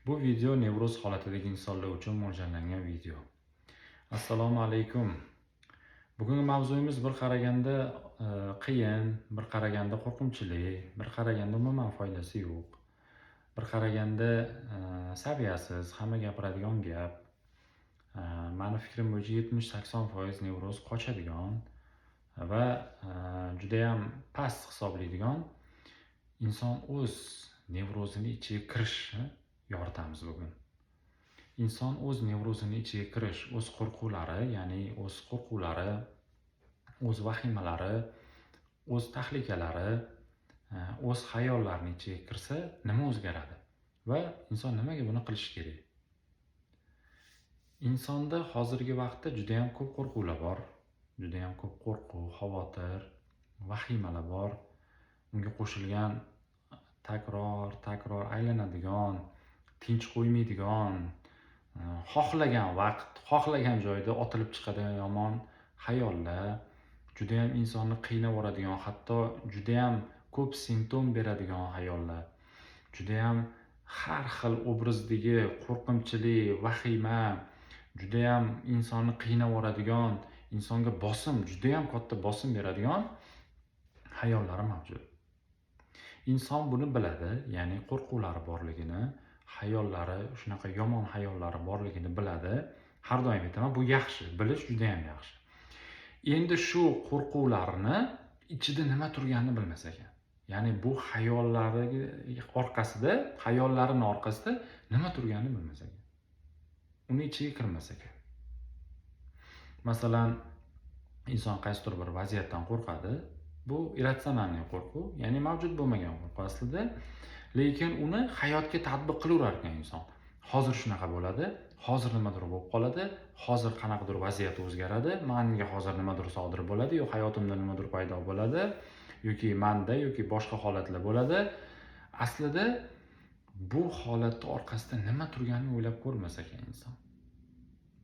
Bu video nevroz holatidagi insonlar uchun mo'ljallangan video. Assalomu alaykum. Bugungi mavzuyimiz bir qaraganda qiyin, bir qaraganda qo'rqinchli, bir qaraganda umuman foydasi yo'q. Bir qaraganda saviyasiz, hamma gapiradigan gap. Mani fikrim bo'yicha 70-80% nevroz qochadigan va juda ham past hisoblaydigan inson o'z nevrozini ichiga kirishi yoritamiz bugun. Inson o'z nevrozini ichiga kirish, o'z qo'rquvlari, ya'ni o'z qo'rquvlari, o'z vahimalari, o'z tahlikalari, o'z xayollarini ichiga kirsa nima o'zgaradi va inson nimaga buni qilishi kerak? Insonda hozirgi vaqtda juda ham ko'p qo'rquvlar bor. Juda ham ko'p qo'rquv, xavotir, vahimalar bor. Unga qo'shilgan takror aylanadigan, tinch qo'ymaydigan, xohlagan vaqt, xohlagan joyda otilib chiqadigan yomon xayollar, juda ham insonni qiynab yuboradigan, hatto juda ham ko'p simptom beradigan xayollar, juda ham har xil obrazdagi qo'rqinchli, vahima, juda ham insonni qiynab yuboradigan, insonga bosim, juda ham katta bosim beradigan xayollari mavjud. Inson buni biladi, ya'ni qo'rquvlari borligini, xayollari, shunaqa yomon xayollari borligini biladi. Har doim aytaman, bu yaxshi, bilish juda ham yaxshi. Endi shu qo'rquvlarini ichida nima turganini bilmas ekan. Ya'ni bu xayollarini orqasida nima turganini bilmas ekan. Uni ichiga kirmas ekan. Masalan, inson qaysidir bir vaziyatdan qo'rqadi. Bu irratsionalniy qo'rquv, ya'ni mavjud bo'lmagan qo'rquv aslida, lekin uni hayotga tatbiq qilaverar ekan inson. Hozir shunaqa bo'ladi, hozir nimadir bo'lib qoladi, hozir qanaqadir vaziyat o'zgaradi, menga hozir nimadir sodir bo'ladi, yo hayotimda nimadir paydo bo'ladi, yoki menda yoki boshqa holatlar bo'ladi. Aslida bu holatning orqasida nima turganini o'ylab ko'rmas ekan inson.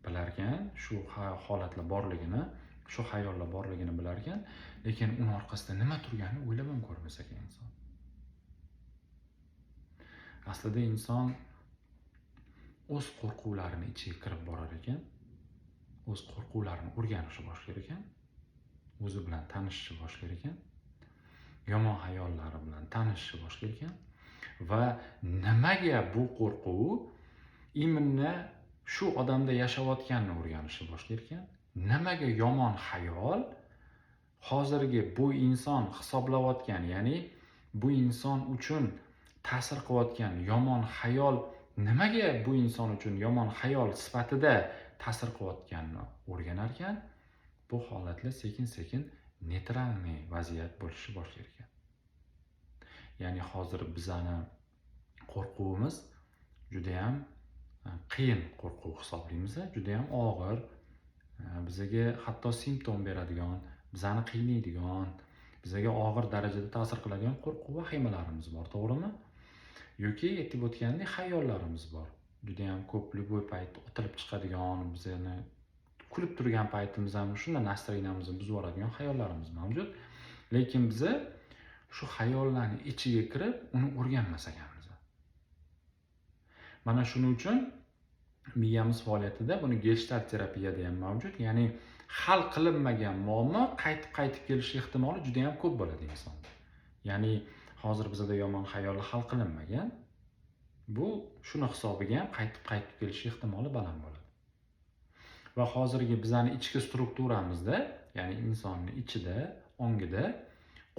Bilarkan, shu holatlar borligini, shu xayollar borligini bilarkan, lekin uni orqasida nima turganini o'ylab ham ko'rmas ekan inson. Aslida inson o'z qo'rquvlarini ichiga kirib borar ekan, o'z qo'rquvlarini o'rganishni boshlar ekan, o'zi bilan tanishishni boshlar ekan, yomon xayollari bilan tanishishni boshlar ekan va nimaga bu qo'rquv imminni shu odamda yashayotganini o'rganishni boshlar ekan, nimaga yomon xayol hozirgi bu inson hisoblayotgan, ya'ni bu inson uchun ta'sir qilayotgan yomon xayol nimaga bu inson uchun yomon xayol sifatida ta'sir qilayotganini o'rganar ekan, bu holatlar sekin-sekin neytralniy vaziyat bo'lishni boshlar ekan. Ya'ni hozir bizani qo'rquvimiz juda ham qiyin qo'rquv hisoblaymiz, juda ham og'ir, bizaga hatto simptom beradigan, bizani qiynaydigan, bizaga og'ir darajada ta'sir qiladigan qo'rquv vahimalarimiz bor, to'g'rimi? Yoki aytib o'tgandek xayollarimiz bor. Juda ham ko'p любой payt otilib chiqadigan, bizani kulib turgan paytimiz ham shunday настроенiyamizni buzib yuboradigan xayollarimiz mavjud. Lekin biz shu xayollarning ichiga kirib, uni o'rganmas ekanmiz. Mana shuning uchun miyamiz faoliyatida buni Gestalt terapiyada ham mavjud, ya'ni hal qilinmagan muammo qaytib kelish ehtimoli juda ham ko'p bo'ladi insonda. Ya'ni hozir bizda yomon xayol hal qilinmagan, bu shuni hisobiga ham qaytib kelish ehtimoli baland bo'ladi. Va hozirgi bizning ichki strukturamizda, ya'ni insonning ichida, ongida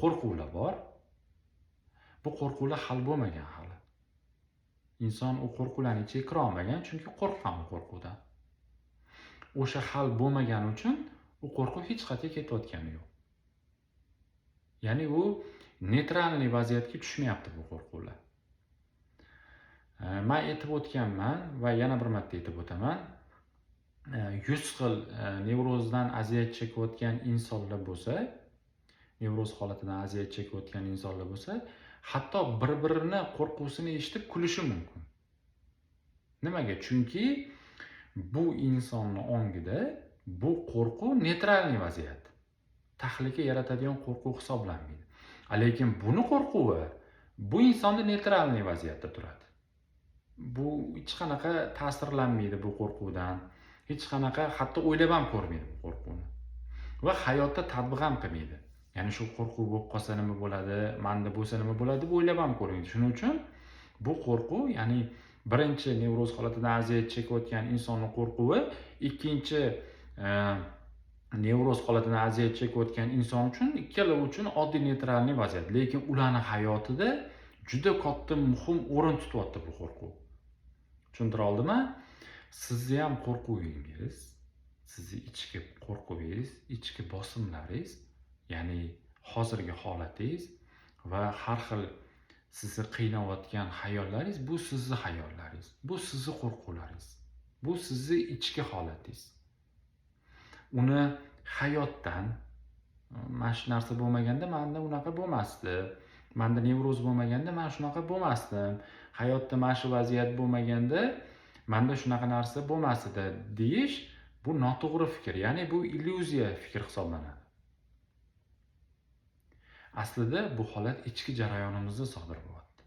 qo'rquvlar bor. Bu qo'rquvlar hal bo'lmagan hali. Inson u qo'rquvlarning ichiga kira olmagan, chunki qo'rqqan u qo'rquvdan. O'sha hal bo'lmagani uchun u qo'rquv hech qayerga ketayotgani yo'q. Ya'ni u neytralniy vaziyatga tushmayapti bu qo'rquvlar. Men aytib o'tganman va yana bir marta aytib o'taman. 100 xil nevrozdan aziyat chekayotgan insonlar bo'lsa, nevroz holatidan aziyat chekayotgan insonlar bo'lsa, hatto bir-birini qo'rquvsini eshitib kulishi mumkin. Nimaga? Chunki bu insonning ongida bu qo'rquv neytralniy vaziyat. Tahlika yaratadigan qo'rquv hisoblanmaydi. Lekin buni qo'rquvi bu insonda neytralniy vaziyatda turadi. bu hech qanaqa ta'sirlanmaydi bu qo'rquvdan. Hech qanaqa hatto o'ylab ham ko'rmaydi bu qo'rquvni. Va hayotda tatbiq ham qilmaydi. Ya'ni shu qo'rquv bo'lib qolsa nima bo'ladi, manda bo'lsa nima bo'ladi deb o'ylab ham ko'rmaydi. Shuning uchun bu qo'rquv, ya'ni birinchi nevroz holatidan aziyat chekayotgan insonning qo'rquvi, ikkinchi nevroz holatidan aziyat chekayotgan inson uchun, ikkalovi uchun oddiy neytralniy vaziyat. Lekin ularning hayotida juda katta muhim o'rin tutyapti bu qo'rquv. Tushuntira oldimmi? Sizni ham qo'rquvingiz, sizni ichki qo'rquvingiz, ichki bosimlaringiz, ya'ni hozirgi holatingiz va har xil sizni qiynayotgan hayollaringiz, bu sizni hayollaringiz, bu sizni qo'rquvlaringiz, bu sizni ichki holatingiz. Uni hayotdan mana shu narsa bo'lmaganda menda unaqa bo'lmasdi, menda nevroz bo'lmaganda men shunaqa bo'lmasdim, hayotda mana shu vaziyat bo'lmaganda menda shunaqa narsa bo'lmas edi deyish, bu noto'g'ri fikr, ya'ni bu illyuziya fikr hisoblanadi. Aslida bu holat ichki jarayonimizda sodir bo'lyapti.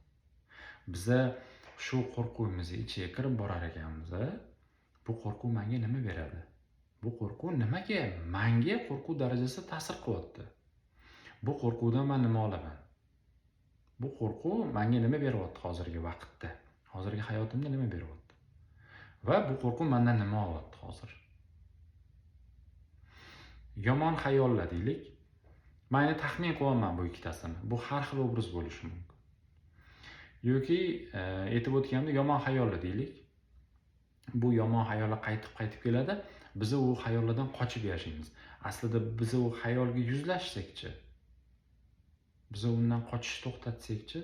Biza shu qo'rquvimizni ichiga kirib borar ekanmiz. Bu qo'rquv menga nima beradi? Bu qo'rquv nimaga menga qo'rquv darajasida ta'sir qilyapti? Bu qo'rquvdan men nima olaman? Bu qo'rquv menga nima beryapti hozirgi vaqtda? Hozirgi hayotimda nima beryapti? Va bu qo'rquv mendan nima olyapti hozir? Yomon xayollar deylik. Mayli taxmin qilaman bu ikkitasini. Bu har xil obraz bo'lishi mumkin. Yoki aytib o'tganimda yomon xayollar deylik. Bu yomon xayollar qaytib keladi. Biz u xayollardan qochib yashaymiz. Aslida biz u xayolga yuzlashsakchi, biz undan qochishni to'xtatsakchi,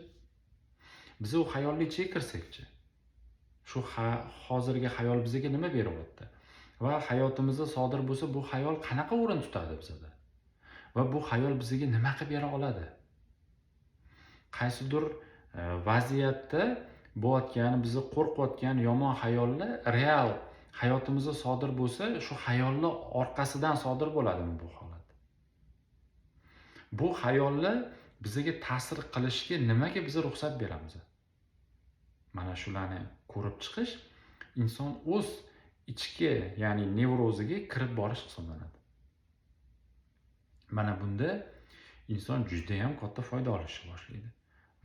biz u xayolga ichiga kirsakchi, shu hozirgi xayol bizga nima beryapti? Va hayotimizda sodir bo'lsa, bu xayol qanaqa o'rin tutadi bizda? Va bu xayol bizga nima qilib bera oladi? Qaysidir vaziyatda bo'layotgan, bizni qo'rqayotgan yomon xayollar real hayotimizda sodir bo'lsa, shu xayollar orqasidan sodir bo'ladimi bu holat? Bu xayollar bizga ta'sir qilishga nimaga biz ruxsat beramiz? Mana shularni ko'rib chiqish inson o'z ichki, ya'ni nevroziga kirib borish hisoblanadi. Mana bunda inson juda ham katta foyda olishni boshlaydi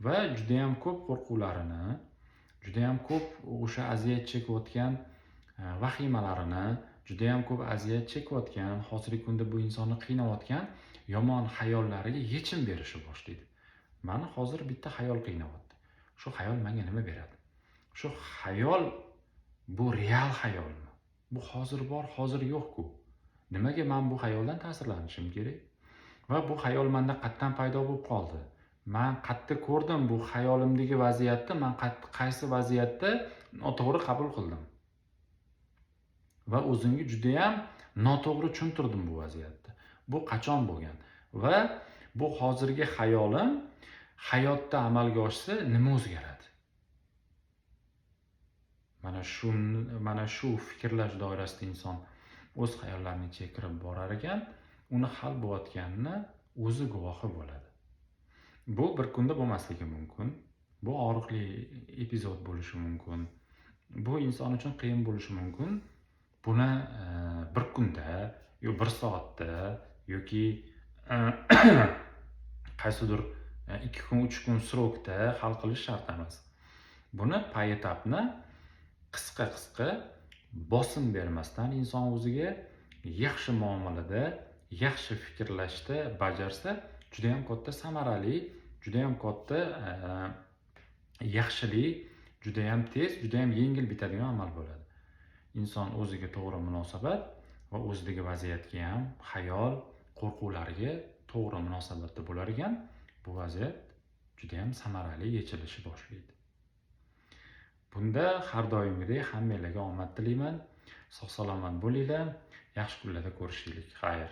va juda ham ko'p qo'rquvlarini, juda ham ko'p o'sha aziyat chekayotgan vahimalarini, juda ham ko'p aziyat chekayotgan, hozirgi kunda bu insonni qiynayotgan yomon hayollariga yechim berishni boshlaydi. Meni hozir bitta xayol qiynayapti. Shu xayol menga nima beradi? Shu xayol bu real xayolmi? Bu hozir bor, hozir yo'q-ku. Nimaga men bu xayoldan ta'sirlanishim kerak? Va bu xayol menda qatdan paydo bo'lib qoldi? Men qayerda ko'rdim bu xayolimdagi vaziyatni, men qaysi vaziyatda noto'g'ri qabul qildim? Va o'zimga juda ham noto'g'ri tushuntirdim bu vaziyatni. Bu qachon bo'lgan? Va bu hozirgi xayolim hayotda amalga oshsa nima o'zgaradi? Mana shu fikrlash doirasida inson o'z xayollarining ichiga kirib borar ekan, uni hal bo'layotganini o'zi guvohi bo'ladi. Bu bir kunda bo'lmasligi mumkin. Bu og'riqli epizod bo'lishi mumkin. Bu inson uchun qiyin bo'lishi mumkin. Buni bir kunda, yoki bir soatda, yoki qaysidir 2 kun, 3 kun srokda hal qilish shart emas. Buni payetapni qisqa bosim bermasdan inson o'ziga yaxshi muomalada, yaxshi fikrlashda bajarsa, juda ham katta samarali, juda ham katta yaxshilik, juda ham tez, juda ham yengil bitadigan amal bo'ladi. Inson o'ziga to'g'ri munosabat va o'zidagi vaziyatga ham, xayol, qo'rquvlarga to'g'ri munosabatda bo'lar ekan, bu vaziyat juda ham samarali yechilishi boshlaydi. Bunda har doimgidek hammanglarga omad tilayman. Sog' salomat bo'linglar. Yaxshi kunlarda ko'rishaylik. Xayr.